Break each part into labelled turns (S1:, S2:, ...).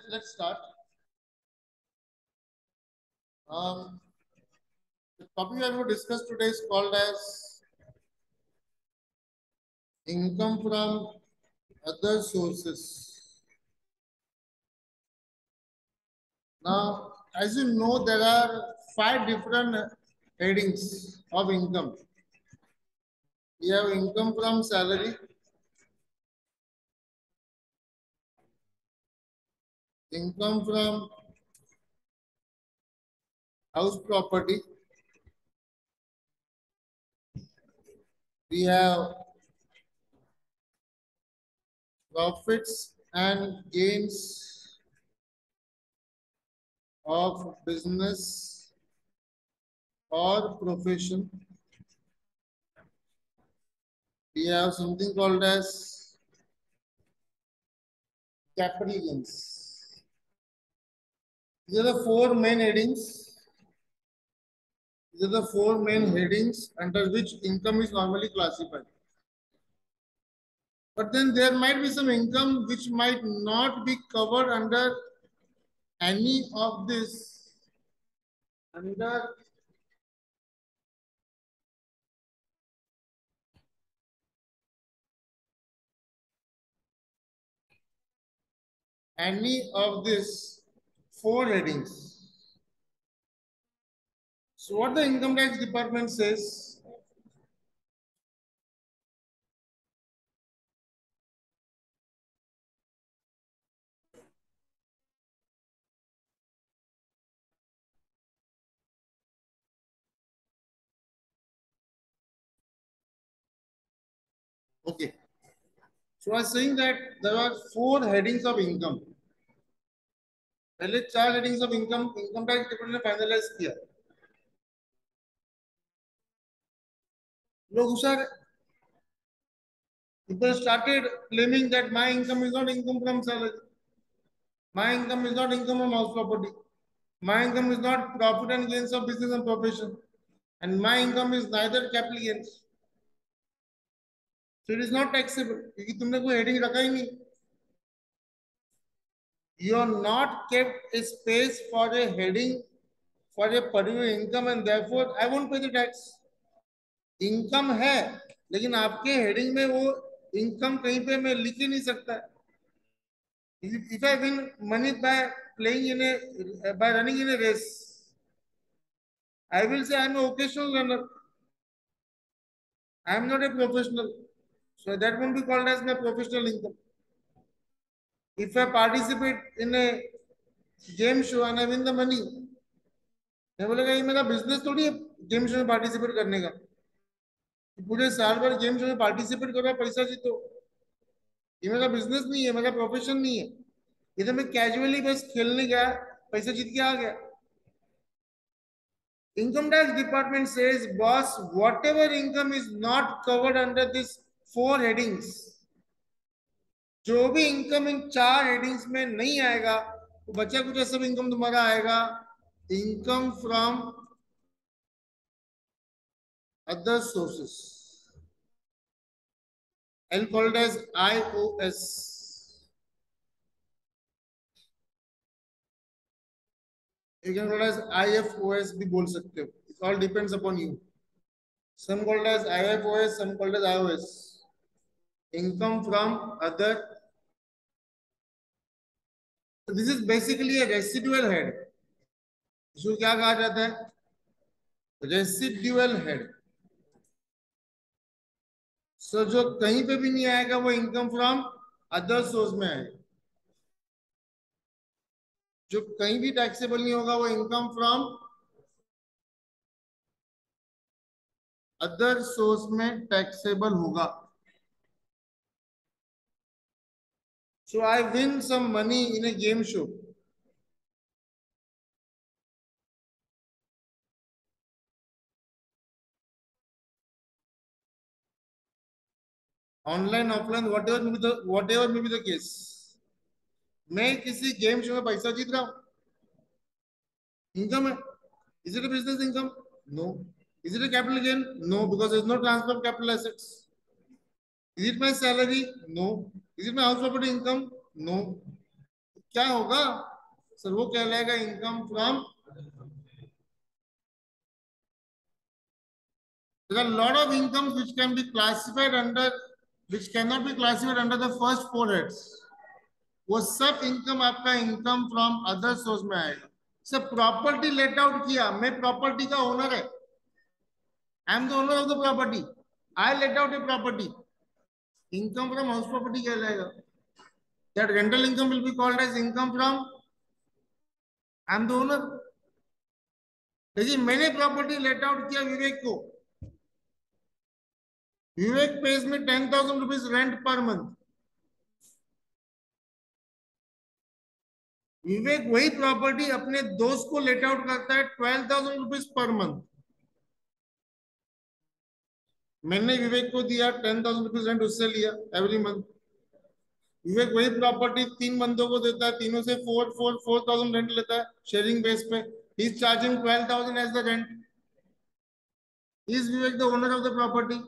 S1: let's start. The topic I will discuss today is called as income from other sources. Now, as you know, there are 5 different headings of income. We have income from salary, income from house property, we have profits and gains of business or profession. We have something called as capital gains. These are the 4 main headings. These are the 4 main headings under which income is normally classified. But then there might be some income which might not be covered under any of this, under any of these 4 headings. So what the income tax department says, okay. So I was saying that there are 4 headings of income. पहले 4 headings of income tax department ने finalize किया. लोग होशियार, people started claiming that my income is not income from salary. My income is not income from house property. My income is not profit and gains of business and profession. And my income is neither capital gains. So it is not taxable. क्योंकि तुमने कोई heading रखा ही नहीं. You are not kept a space for a heading for a particular income and therefore I won't pay the tax. Income है लेकिन आपके heading में वो इनकम कहीं पे मैं लिख ही नहीं सकता. If I win money by playing in a by running in a race, I will say I am an occasional runner. I am not a professional, so that won't be called as my professional income. If I participate in a game show and I win the money, मैं बोलेगा ये मेरा business थोड़ी है game show में participate करने का. पूरे साल भर गेम शो में पार्टिसिपेट करो पैसा जीतो, ये मेरा बिजनेस नहीं है, मेरा प्रोफेशन नहीं है. ये तो मैं कैजुअली बस खेलने गया, पैसा जीत के आ गया. Income tax department says, boss, whatever income is not covered under these 4 headings, जो भी इनकम इन 4 हेडिंग्स में नहीं आएगा, तो बचा कुछ सब इनकम तुम्हारा आएगा income from other sources. I'll call it as IOS. You can call it as IFOS भी बोल सकते हो. It all depends upon you. Some called as IFOS, some called as IOS. Income from other. So this is basically a residual head. इसको क्या कहा जाता है? Residual head. So जो कहीं पे भी नहीं आएगा वो इनकम फ्रॉम अदर सोर्स में आएगा. जो कहीं भी टैक्सेबल नहीं होगा वो इनकम फ्रॉम अदर सोर्स में टैक्सेबल होगा. So I win some money in a game show. Online, offline, whatever may be the case. मैं किसी गेम शो में पैसा जीत रहा हूं, इनकम है. Is it a business income? No. Is it a capital gain? No, because there is no transfer of capital assets. Is it my salary? No. Is it my house property income? No. क्या होगा sir? वो कहलाएगा income from. There are a lot of incomes which can be classified under, which cannot be classified under the first four heads. वो सब income आपका income from other source में आएगा। Sir property let out किया, मैं property का owner है, I am the owner of the property, I let out a property, income from house property कहलाएगा। That rental income will be called as income from, I am the owner. लेकिन मैंने property let out किया विवेक को, विवेक page में 10,000 rupees rent per month, विवेक वही property अपने दोस्त को लेट आउट करता है 12,000 रुपीज पर मंथ। मैंने विवेक को दिया 10,000 रुपीज रेंट, उससे लिया एवरी मंथ। विवेक वही प्रॉपर्टी 3 बंदों को देता है, तीनों से 4,000 रेंट लेता है शेयरिंग बेस पे। He is charging 12,000 as the rent. Is Vivek the owner of the property?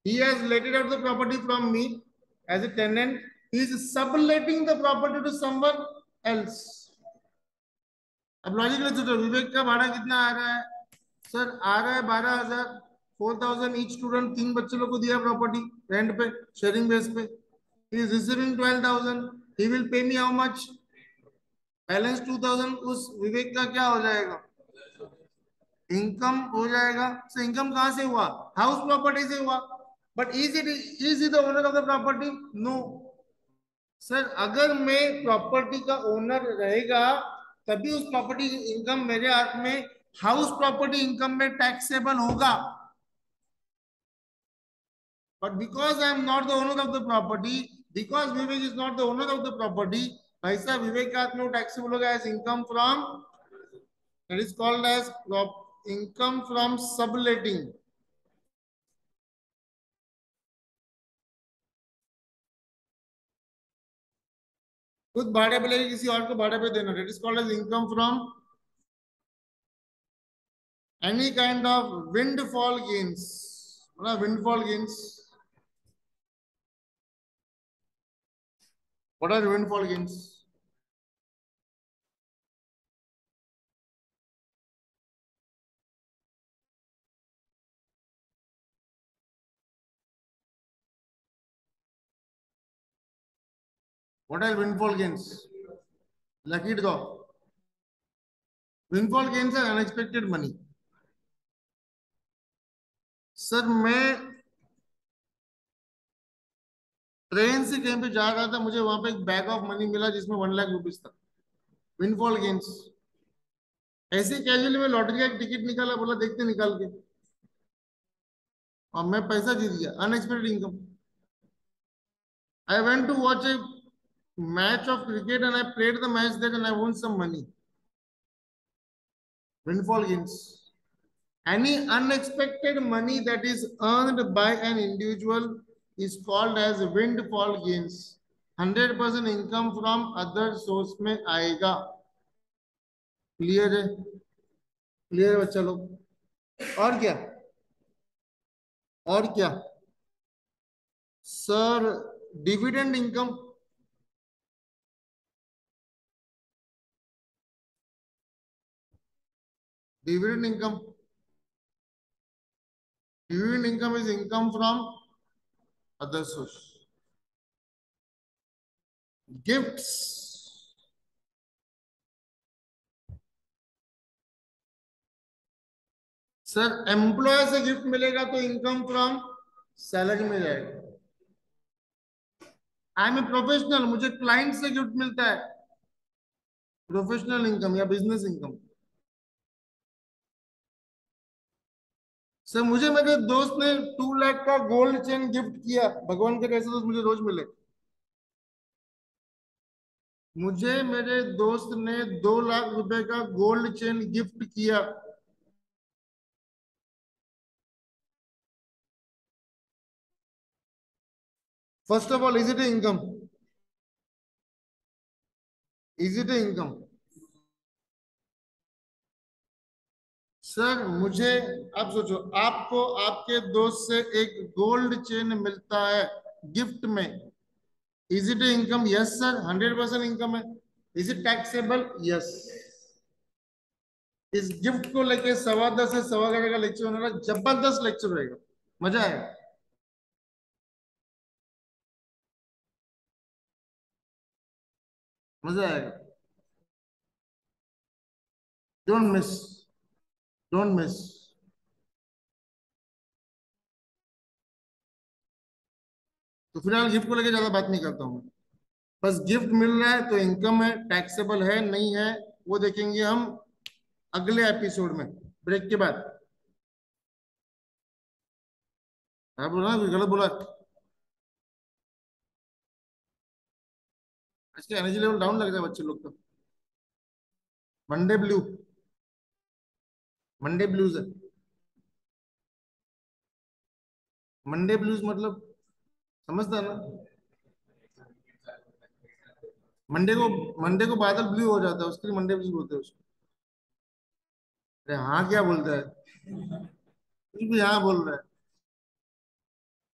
S1: He has let out the property from me as a tenant. He is subletting the property to someone else. अब logically सोचो, विवेक का भाड़ा कितना आ रहा है sir? आ रहा है 12,000, 4,000 each student, 3 बच्चे लोग को दिया प्रॉपर्टी रेंट पे, शेयरिंग बेस पे। He is receiving 12,000. He will pay me how much? Balance 2,000 उस विवेक का क्या हो जाएगा? इनकम हो जाएगा। सो इनकम कहां से हुआ? हाउस प्रॉपर्टी से हुआ। But is it the owner of the property? No sir. अगर मैं प्रॉपर्टी का ओनर रहेगा तभी उस प्रॉपर्टी इनकम मेरे हाथ में हाउस प्रॉपर्टी इनकम में टैक्सेबल होगा। But because I am not the owner of the property, because Vivek is not the owner of the property, भाई साहब विवेक के हाथ में वो टैक्सेबल होगा as income from, that is called as income from subletting. खुद भाड़े पे लेके किसी और को भाड़े पे देना, that is called as income from any kind of windfall gains. Windfall gains, what are windfall gains? What are windfall gains? Lucky draw. Windfall gains are unexpected money. Sir मैं ट्रेन से कहीं पे जा रहा था, मुझे वहां पे एक बैग ऑफ मनी मिला जिसमें 1 लाख रुपीज था। Windfall gains. ऐसे कैजुअली मैं लॉटरी का एक टिकट निकाला, बोला देखते निकाल के, और मैं पैसा जीत गया, unexpected income. I went to watch a match of cricket and I played the match there and I won some money. Windfall gains. Any unexpected money that is earned by an individual is called as windfall gains. 100% income from other source में आएगा। Clear है? Clear है बच्चा लोग? और क्या? और क्या sir? Dividend income. Dividend income, dividend income is income from other source. Gifts, sir employer से गिफ्ट मिलेगा तो इनकम फ्रॉम सैलरी में जाएगा। आई एम ए प्रोफेशनल, मुझे क्लाइंट से गिफ्ट मिलता है, प्रोफेशनल इनकम या बिजनेस इनकम। सर मुझे मेरे दोस्त ने 2 लाख का गोल्ड चेन गिफ्ट किया, भगवान के कैसे दोस्त मुझे रोज मिले। मुझे मेरे दोस्त ने 2 लाख रुपए का गोल्ड चेन गिफ्ट किया। First of all, is it income? Is it income? Sir मुझे, आप सोचो, आपको आपके दोस्त से एक गोल्ड चेन मिलता है गिफ्ट में, is it income? Yes sir, 100% income है। Is it taxable? यस। इस गिफ्ट को लेके 10:15 से 11:15 का लेक्चर होने वाला, जबरदस्त लेक्चर रहेगा, मजा आएगा। मजा आएगा। Don't miss, don't miss. तो फिलहाल गिफ्ट को लेके ज्यादा बात नहीं करता हूँ। बस गिफ्ट मिल रहा है तो इनकम है, टैक्सेबल है नहीं है वो देखेंगे हम अगले एपिसोड में, ब्रेक के बाद। हाँ बोला ना, गलत बोला? इसके एनर्जी लेवल डाउन लग रहा है बच्चे लोग का। मंडे ब्लू, मंडे ब्लूज है। मंडे ब्लूज मतलब, समझता है ना? मंडे को, मंडे को बादल ब्लू हो जाता है, उसके लिए मंडे ब्लू बोलते हैं उसको। अरे हाँ क्या बोलता है, कुछ भी हाँ बोल रहा है।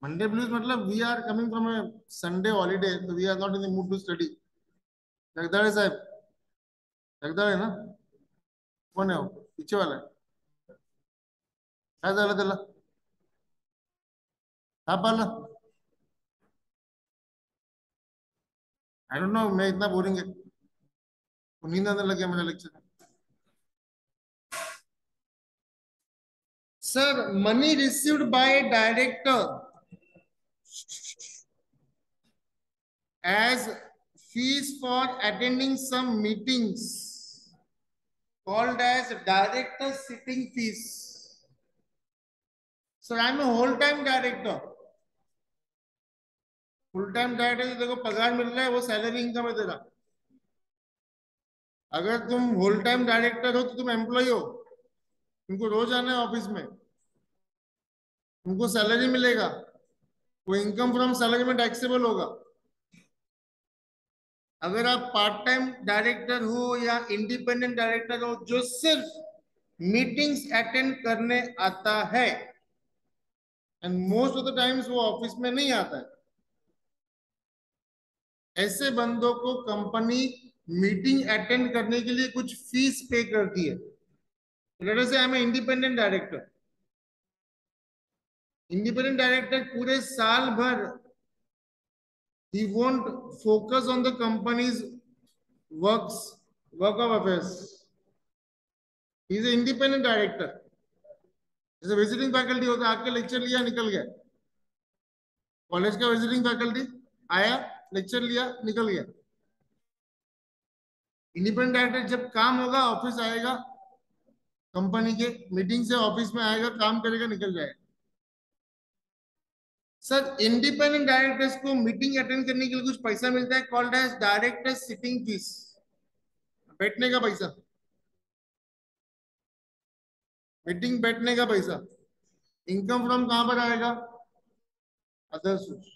S1: मंडे ब्लूज मतलब we are coming from a Sunday holiday, तो we are not in the mood to study. Jagdade साहब, जगदाड़े ना? कौन है वो पीछे वाला है? काय झालं त्याला? ताप आला? आई डोंट नो, मैं इतना बोरिंग है, नींद आने लग गया मेरा lecture. Sir, money received by director as fees for attending some meetings called as director sitting fees. So I am a whole time director. Full time director देखो पगार मिल रहा है, वो सैलरी इनकम है तेरा। अगर तुम होल टाइम डायरेक्टर हो तो तुम एम्प्लॉय हो, तुमको रोज आना है ऑफिस में, तुमको सैलरी मिलेगा, वो इनकम फ्रॉम सैलरी में टैक्सेबल होगा। अगर आप पार्ट टाइम डायरेक्टर हो या इंडिपेंडेंट डायरेक्टर हो जो सिर्फ मीटिंग्स अटेंड करने आता है, and most of the times वो ऑफिस में नहीं आता है, ऐसे बंदों को कंपनी मीटिंग अटेंड करने के लिए कुछ फीस पे करती है। लेट अस से I am independent director. Independent director पूरे साल भर he won't focus on the company's works, work of affairs. He is an independent director. जैसे विजिटिंग फैकल्टी होता है, आके लेक्चर लिया निकल गया, कॉलेज का विजिटिंग फैकल्टी आया, लेक्चर लिया निकल गया। इंडिपेंडेंट डायरेक्टर जब काम होगा ऑफिस आएगा, कंपनी के मीटिंग से ऑफिस में आएगा, काम करेगा, निकल जाएगा। सर, इंडिपेंडेंट डायरेक्टर्स को मीटिंग अटेंड करने के लिए कुछ पैसा मिलता है, called as director sitting fees, बैठने का पैसा, मीटिंग बैठने का पैसा। इनकम फ्रॉम कहां पर आएगा? Other source.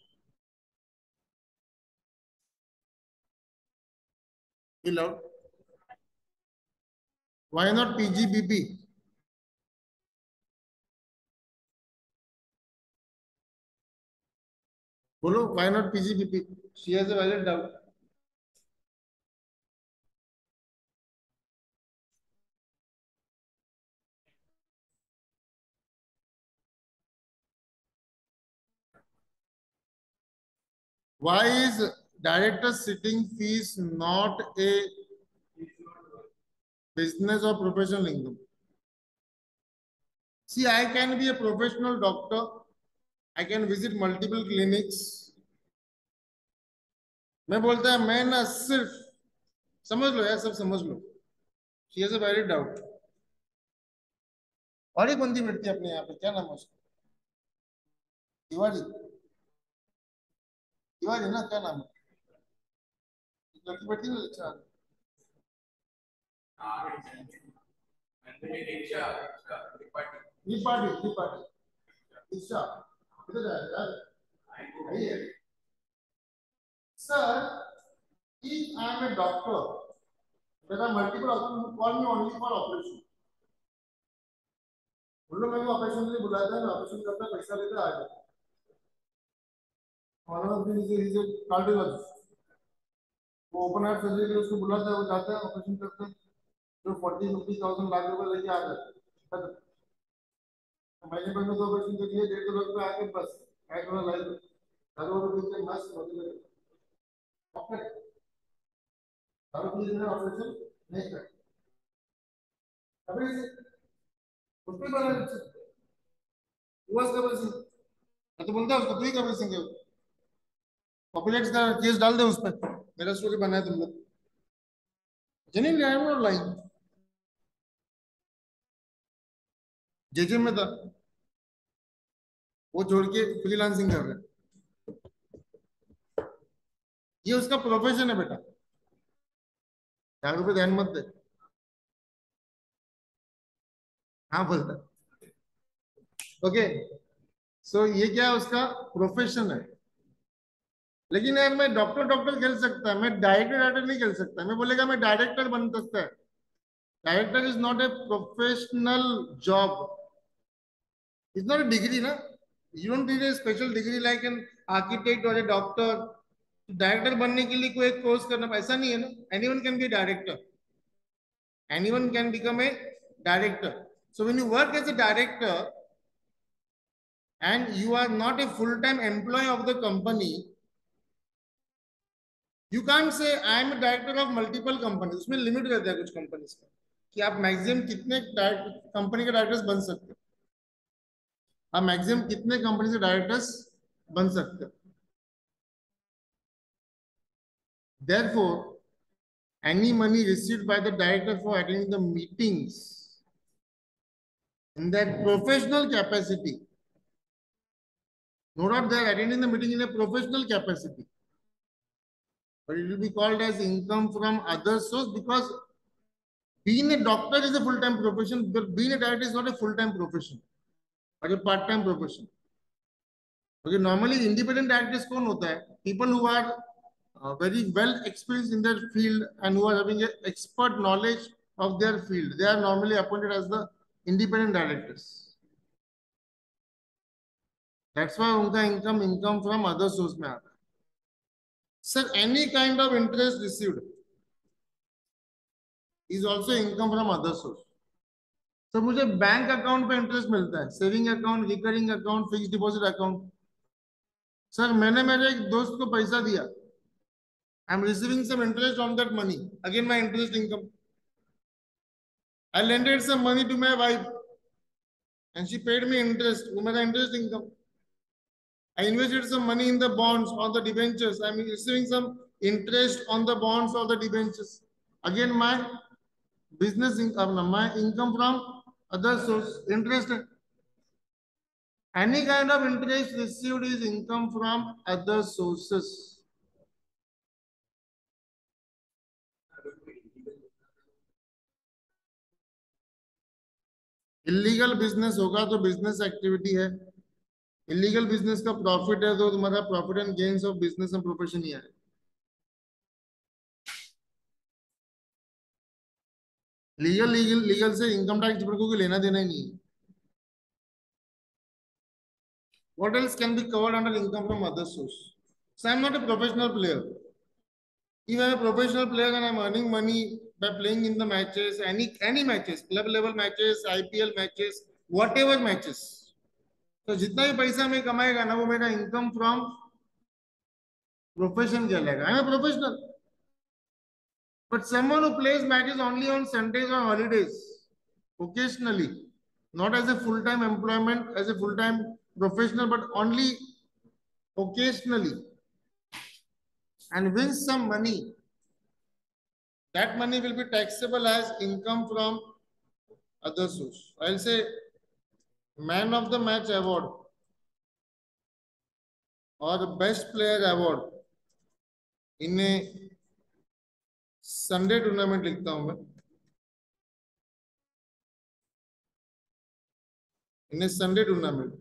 S1: Why not PGBP? बोलो why not PGBP? She has a valid doubt. Why is director sitting fees not a business or professional income? See, I can be a professional doctor. I can visit multiple clinics. मैं बोलता है मैं ना सिर्फ, समझ लो यार, सब समझ लो। She has a valid doubt। और एक बंदी बैठती है अपने यहाँ पे, क्या नाम है उसका? तिवारी, तिवारी ना, क्या नाम है? एक लड़की बैठती है ना, अच्छा। त्रिपाठी, त्रिपाठी, ईशा, किधर जा रहा है यार? Sir, if I am a doctor, there are multiple options who call me only for operation. उन लोग मेरे को ऑपरेशन के लिए बुलाते हैं, मैं ऑपरेशन करता, पैसा लेता, आ जाता। कार्डियोलॉजिस्ट, वो ओपन हार्ट सर्जरी उसको बुलाता है, वो जाता है, ऑपरेशन करते हैं, जो 40-50,000 लाख रुपए लेके आ जाते हैं। महीने भर में 2 ऑपरेशन कर लिए, 1.5 लाख रुपए आके बस ऐड वाला लाइफ हर वो भी मस्त होती है। हर चीज में ऑपरेशन नहीं करते, अभी उस पे बना वो कबर सिंह, मैं तो बोलता है उसको, तू ही कबर सिंह है। पॉपुलेट्स का केस डाल दे उस पर, मेरा स्टोरी बनाया तुम लोग, जनी आई एम नॉट लाइंग, जेजे में था, वो छोड़ के फ्रीलांसिंग कर रहे हैं, ये उसका प्रोफेशन है बेटा, यहाँ पे ध्यान मत दे। हाँ बोलता, ओके, सो ये क्या है, उसका प्रोफेशन है। लेकिन यार मैं डॉक्टर डॉक्टर खेल सकता है, मैं डायरेक्टर डायरेक्टर नहीं खेल सकता, मैं बोलेगा मैं डायरेक्टर बन सकता है। Director is not a professional job, is not a degree ना, you don't need a special degree like an architect और ए डॉक्टर। डायरेक्टर बनने के लिए कोई एक कोर्स करना ऐसा नहीं है ना, anyone can be director, anyone can become a director. So when you work as a director and you are not a full-time employee of the company, you can't say I am a director of multiple companies। उसमें limit रहता है कुछ companies का कि आप maximum कितने company के directors बन सकते हो, आप मैक्सिमम कितने कंपनी के डायरेक्टर्स बन सकते हो। Therefore, any money received by the director for attending the meetings in that professional capacity, no doubt they are attending the meeting in a professional capacity, but it will be called as income from other source, because being a doctor is a full-time profession, but being a director is not a full-time profession, but a part-time profession. Okay, normally independent directors कौन होता है? People who are very well experienced in their field and who are having an expert knowledge of their field. They are normally appointed as the independent directors. That's why उनका income from other source में आता है. Sir, any kind of interest received is also income from other source. So मुझे bank account पे interest मिलता है, saving account, recurring account, fix deposit account. Sir मैंने मेरे एक दोस्त को पैसा दिया, I am receiving some interest on that money, again my interest income. I lended some money to my wife and she paid me interest, वो मेरा interest income। I invested some money in the bonds or the debentures, I am receiving some interest on the bonds or the debentures, again my business income, my income from other source, interest। Any kind of interest received is income from other sources। Illegal business होगा तो business activity है, illegal business का profit है तो तुम्हारा profit and gains of business and profession ही है। Legal से इनकम टैक्स डिपार्टमेंट को लेना देना ही नहीं है। What else can be covered under income from other source? So I'm not a professional player. If I'm a professional player and I'm earning money by playing in the matches, any matches, club level matches, IPL matches, whatever matches, तो जितना भी पैसा मैं कमाएगा ना वो मेरा income from profession कहलाएगा। I am a professional, but someone who plays matches only on Sundays or holidays, occasionally, not as a full-time employment, as a full-time professional, but only occasionally, and wins some money, that money will be taxable as income from other source। I'll say man of the match award or best player award in a Sunday tournament लिखता हूं मैं, in a Sunday tournament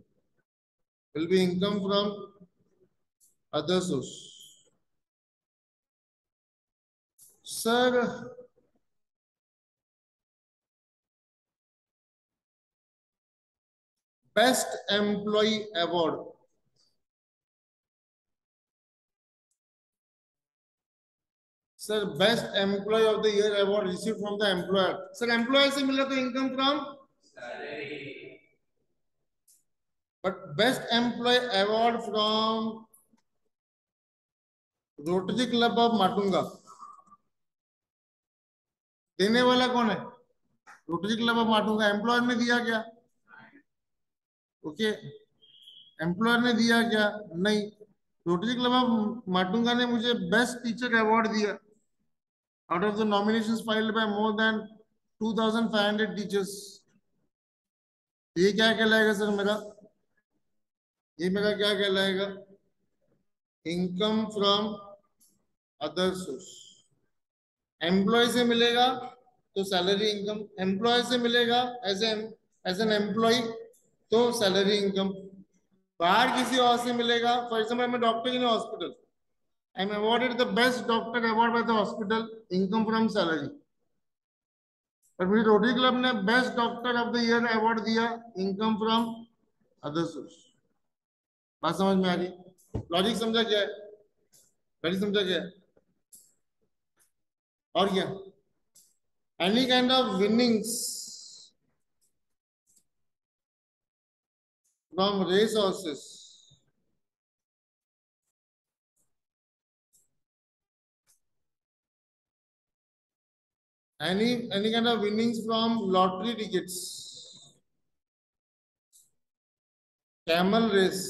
S1: will be income from other source। Sir, best employee award sir best employee of the year award receive from the employer. Sir employer से मिला तो income from salary. But best employee award from Rotary Club of Matunga, देने वाला कौन है? Rotary Club of Matunga. Employer ने दिया क्या? ओके, एम्प्लॉयर ने दिया क्या? नहीं. रोटरी क्लब ऑफ माटुंगा ने मुझे बेस्ट टीचर अवार्ड दिया out of the nominations filed by more than 2,500 teachers. ये क्या कहलाएगा सर मेरा? ये मेरा क्या कहलाएगा? Income from other source. Employer से मिलेगा तो सैलरी इनकम, एम्प्लॉय से मिलेगा एज एन एम्प्लॉय तो सैलरी इनकम, बाहर किसी और से मिलेगा. फॉर एग्जाम्पल मैं doctor in hospital, I am awarded the best doctor award by the hospital, income from salary. पर मुझे रोटरी क्लब ने best doctor of the year award दिया, इनकम फ्रॉम अदर सोर्स. बात समझ में आ रही? लॉजिक समझा क्या है? लॉजिक समझा क्या है? और क्या? Any kind of winnings from race horses, any kind of winnings from lottery tickets, camel race,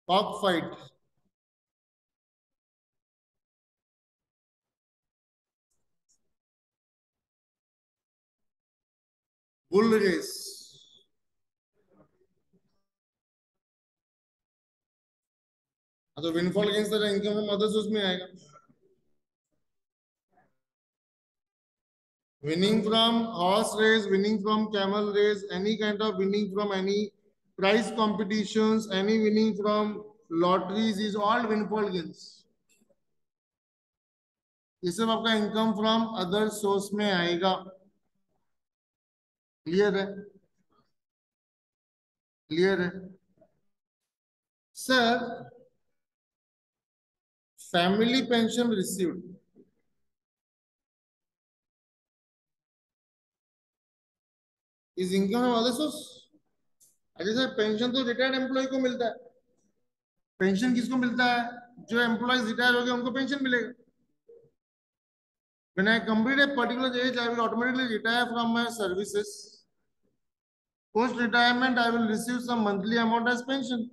S1: cock fight, bull race. तो विनफॉल गेन्स तरह इनकम फ्रॉम अदर सोर्स में आएगा. Winning from horse race, winning from camel race, any kind of winning from any prize competitions, any winning from lotteries is all windfall gains. ये सब आपका income from other source में आएगा. Clear है? Clear है sir? Family pension received is income from other source. अरे sir pension तो retired employ को मिलता है. पेंशन किसको मिलता है? जो एम्प्लॉयज रिटायर हो गए उनको पेंशन मिलेगा. When I complete a particular age, I will automatically retire from my services. Post retirement, I will receive some monthly amount as pension.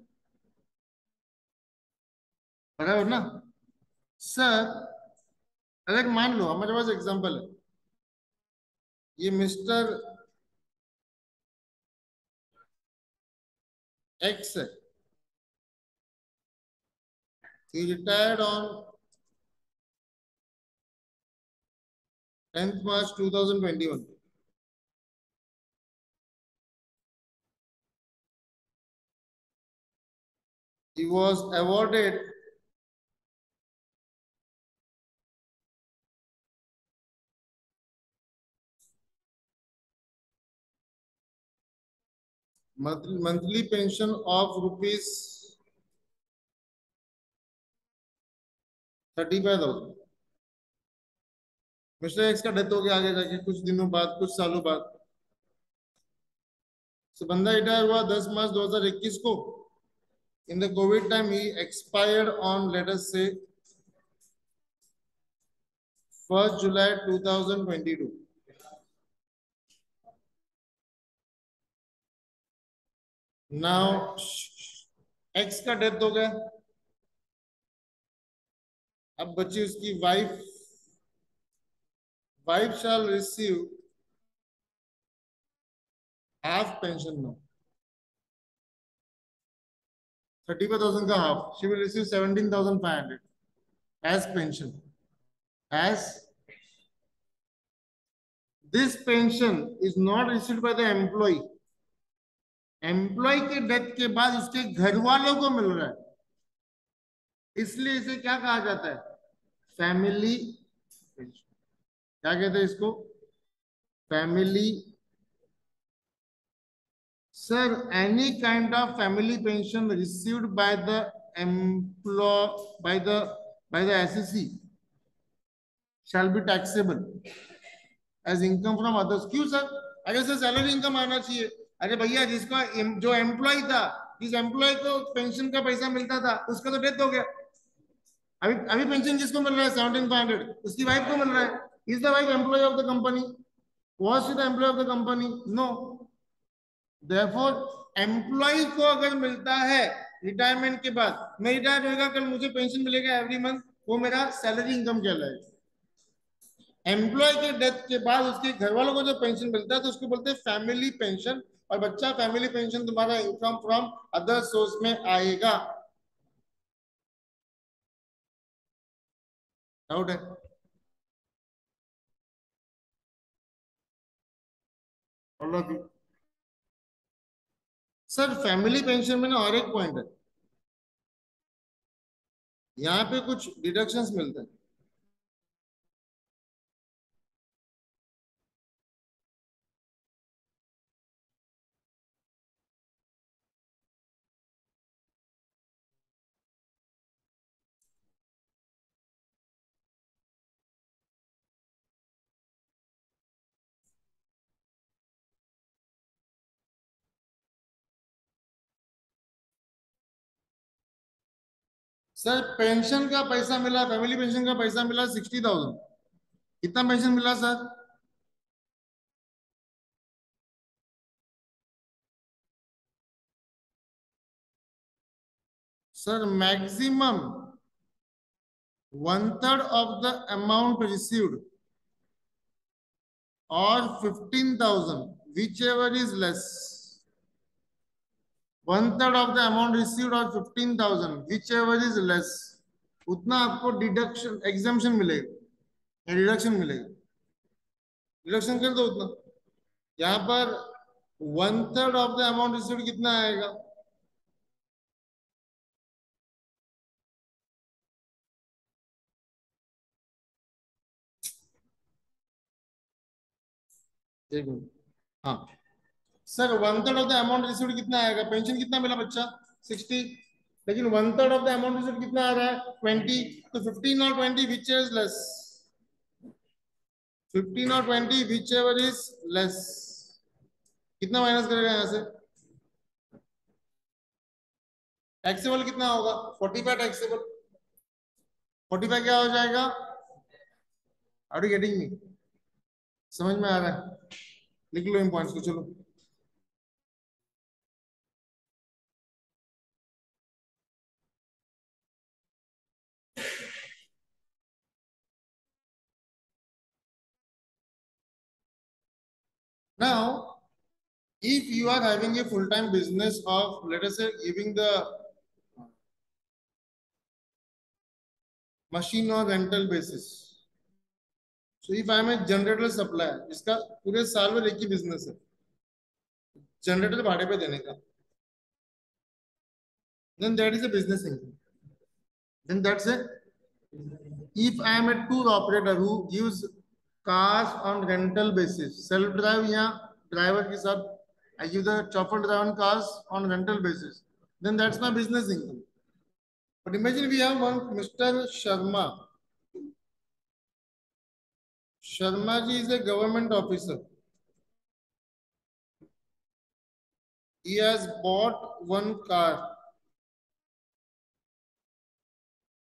S1: बराबर ना सर? अगर मान लो हमारे पास एग्जांपल है, ये मिस्टर एक्स है, he retired on 10th March 2021. He was awarded monthly pension of rupees 35,000. Mister x का death हो गया आगे जाके कुछ दिनों बाद, कुछ सालों बाद. तो बंदा रिटायर हुआ 10 मार्च 2021 को. In the COVID time, he expired on, let us say, 1st July 2022. Now, X का डेथ हो गया. अब बची उसकी wife. Wife shall receive half pension now. 35,000 का half. She will receive 17,500 as pension. As this pension is not received by the employee. Employee के death के बाद उसके घर वालों को मिल रहा है, इसलिए इसे क्या कहा जाता है? Family pension. क्या कहते हैं इसको? Family. Sir any kind of family pension received by the by the SEC shall be taxable as income from others. क्यों सर? अगर सर सैलरी इनकम आना चाहिए. अरे भैया, जिसका जो एम्प्लॉय था, जिस एम्प्लॉय को पेंशन का पैसा मिलता था, उसका तो डेथ हो गया. अभी अभी पेंशन किसको मिल रहा है? 17,500. उसकी वाइफ को मिल रहा है. Is the wife employee of the company? Was she the employee of the company? No. Therefore, employee को अगर मिलता है रिटायरमेंट के बाद, मैं रिटायर होगा, कल मुझे पेंशन मिलेगा एवरी मंथ, वो मेरा सैलरी इनकम कहलाएगा. एम्प्लॉय के डेथ के बाद उसके घर वालों को जो पेंशन मिलता है तो उसको बोलते हैं फैमिली पेंशन. और बच्चा, फैमिली पेंशन तुम्हारा इनकम फ्रॉम अदर सोर्स में आएगा. डाउट है? सर फैमिली पेंशन में ना और एक पॉइंट है, यहाँ पे कुछ डिडक्शंस मिलते हैं. सर पेंशन का पैसा मिला, फैमिली पेंशन का पैसा मिला 60,000. कितना पेंशन मिला sir? Sir maximum 1/3 of the amount received or 15,000, whichever is less. 1/3 of the amount received or 15,000, whichever is less, उतना आपको डिडक्शन एग्जाम्पशन मिलेगा या डिडक्शन मिलेगा. डिडक्शन कर दो उतना. यहाँ पर 1/3 ऑफ द अमाउंट रिसीव्ड कितना आएगा? एक मिनट. हाँ sir, 1/3 of the amount received कितना आएगा? पेंशन कितना मिला बच्चा? 60. लेकिन 1/3 ऑफ द अमाउंट रिसीव्ड कितना आ रहा है? 20. तो 15 और 20 विच इज लेस? 15 और 20 विच एवर इज लेस. कितना माइनस करेगा यहाँ से? टैक्सेबल कितना होगा? 45 टैक्सेबल. 45 क्या हो जाएगा? Are you getting me? समझ में आ रहा है? लिख लो इन पॉइंट्स को. चलो now, if you are having a full-time business of, let us say, giving the machine on rental basis. So if I am a generator supplier, इसका पूरे साल में एक ही बिजनेस है, जनरेटर भाड़े पे देने का, then that is a business income. Then that's it. If I am a tour operator who gives cars on rental basis, self drive या driver के साथ, I give the chauffeur driven cars on rental basis, then that's my business income. But imagine we have one Mr. Sharma. Sharma ji is a government officer. He has bought one car.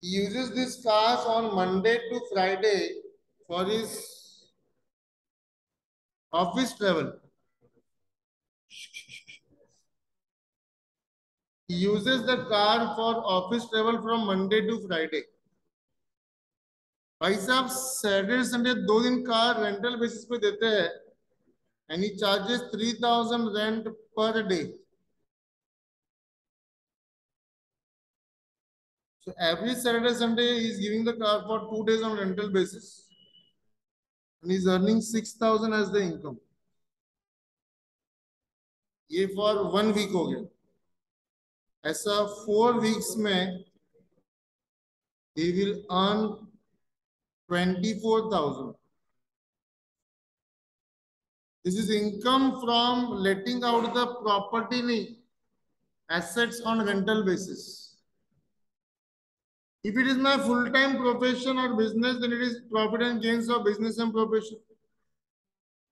S1: He uses these cars on Monday to Friday for his office travel. He uses the car for office travel from Monday to Friday. भाई साहब Saturday Sunday 2 दिन car rental basis पे देते हैं, and he charges 3,000 rent per day. So every Saturday Sunday he is giving the car for 2 days on rental basis, and he is earning 6,000 as the income. ये for 1 week हो गया. ऐसा 4 weeks में he will earn 24,000. This is income from letting out the property assets on rental basis. If it is my full-time profession or business, then it is profit and gains of business and profession.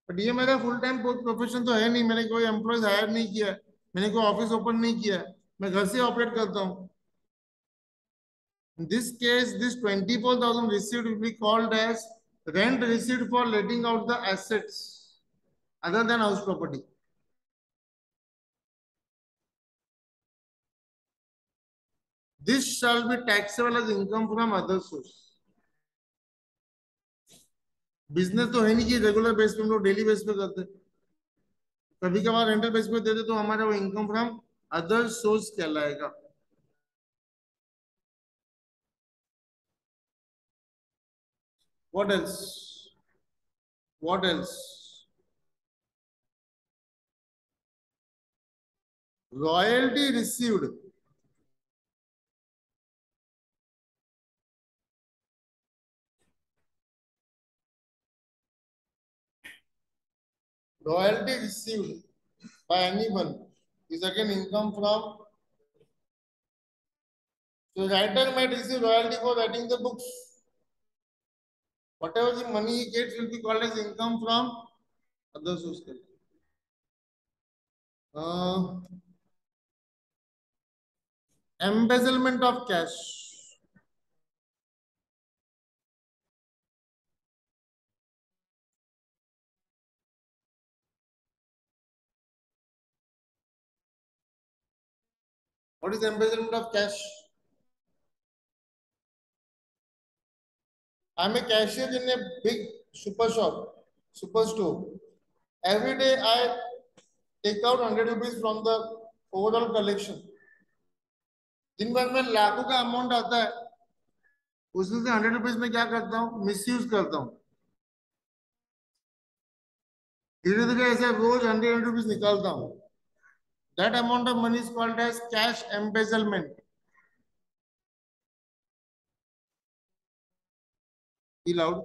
S1: But ये मेरा full time profession तो है नहीं, मैंने कोई employ higher नहीं किया है, मैंने कोई ऑफिस ओपन नहीं किया है, मैं घर से ऑपरेट करता हूँ. In this case, this 24,000 received will be called as rent received for letting out the assets other than house property. This shall be taxable as income from other source. Business तो है नहीं कि regular base पे हम लोग daily base पे करते, कभी कभार रेंटल बेस पे देते, तो हमारा वो इनकम फ्रॉम अदर सोर्स कहलाएगा. What else? What else? Royalty received. Royalty received by anyone is again income from. So writer might receive royalty for writing the books. Whatever the money he gets will be called as income from other sources. Embezzlement of cash. What is embezzlement of cash? I'm a cashier in a big super shop, super store. Every day I take out 100 rupees from the overall collection. दिन भर में लाखों का amount आता है, उसमें से 100 rupees में क्या करता हूँ, मिसयूज करता हूँ. धीरे धीरे ऐसे रोज 100 रुपीज निकालता हूँ. That amount of money is called as cash embezzlement. Be loud.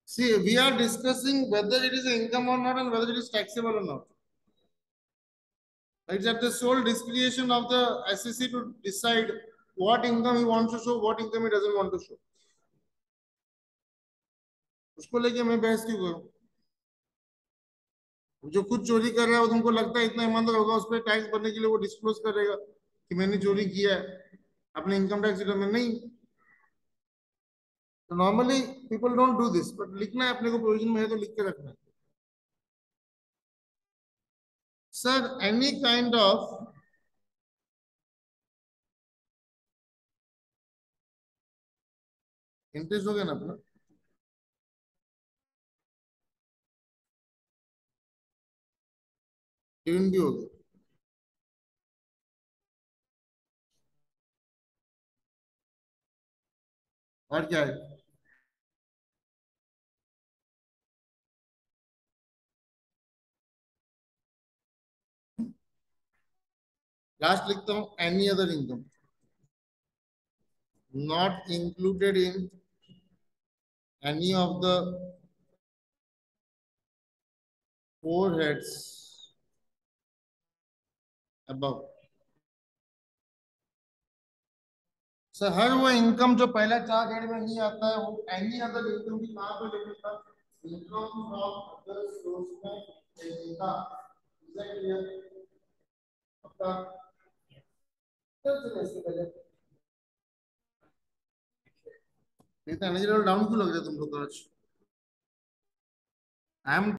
S1: See, we are discussing whether it is income or not and whether it is taxable or not. It's at the sole discretion of the assessee to decide what income he wants to show, what income he doesn't want to show. उसको लेके मैं बहस क्यों करूं? जो खुद चोरी कर रहा है, वो तुमको लगता है इतना ईमानदार होगा, उस पर टैक्स भरने के लिए वो डिस्क्लोज करेगा कि मैंने चोरी किया है, अपने इनकम टैक्स रिटर्न में नहीं. तो normally people don't do this, but लिखना है अपने को, प्रोविजन में है तो लिख के रखना है. Sir any kind of interest हो गया ना अपना, डिविडेंड भी हो गया, और क्या है. लास्ट लिखता हूं any other income not included in any of the four heads above. Sir हर वो इनकम जो पहला चार हेड में नहीं आता है, वो एनी अदर इनकम भी कहां पे लेके था, इनकम फ्रॉम अदर सोर्स में लेगा. Is that clear? आपका चल इसके पहले इतना एनर्जी लेवल डाउन क्यों लग रहा है तुम लोग आज? I am